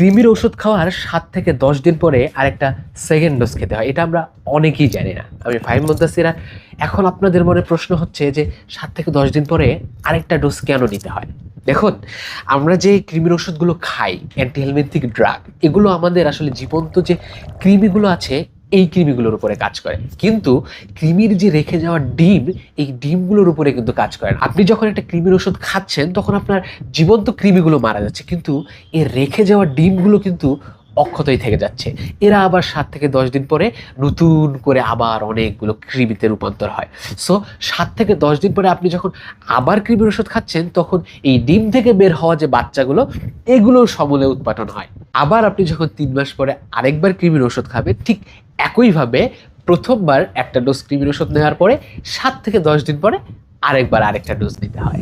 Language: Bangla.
কৃমির ওষুধ খাওয়ার 7 থেকে 10 দিন পরে আরেকটা সেকেন্ড ডোজ খেতে হয়, এটা আমরা অনেকেই জানি না। আমি ফাহিম মুদ্দাসির। এখন আপনাদের মনে প্রশ্ন হচ্ছে যে 7 থেকে 10 দিন পরে আরেকটা ডোজ কেন নিতে হয়? দেখুন, আমরা যে কৃমির ওষুধগুলো খাই, অ্যান্টিহেলমিনথিক ড্রাগ, এগুলো আমাদের আসলে জীবন্ত যে কৃমিগুলো আছে এই কৃমিগুলোর উপরে কাজ করে, কিন্তু কৃমির যে রেখে যাওয়া ডিম, এই ডিমগুলোর উপরে কিন্তু কাজ করে না। আপনি যখন একটা কৃমির ওষুধ খাচ্ছেন তখন আপনার জীবন্ত কৃমিগুলো মারা যাচ্ছে, কিন্তু এর রেখে যাওয়া ডিমগুলো কিন্তু অক্ষতই থেকে যাচ্ছে। এরা আবার 7 থেকে 10 দিন পরে নতুন করে আবার অনেকগুলো কৃমিতে রূপান্তর হয়। সো 7 থেকে 10 দিন পরে আপনি যখন আবার কৃমির ওষুধ খাচ্ছেন তখন এই ডিম থেকে বের হওয়া যে বাচ্চাগুলো, এগুলোর সমূলে উৎপাদন হয়। আবার আপনি যখন 3 মাস পরে আরেকবার কৃমির ওষুধ খাবেন, ঠিক একইভাবে প্রথমবার একটা ডোজ কৃমির ওষুধ নেওয়ার পরে 7 থেকে 10 দিন পরে আরেকবার আরেকটা ডোজ নিতে হয়।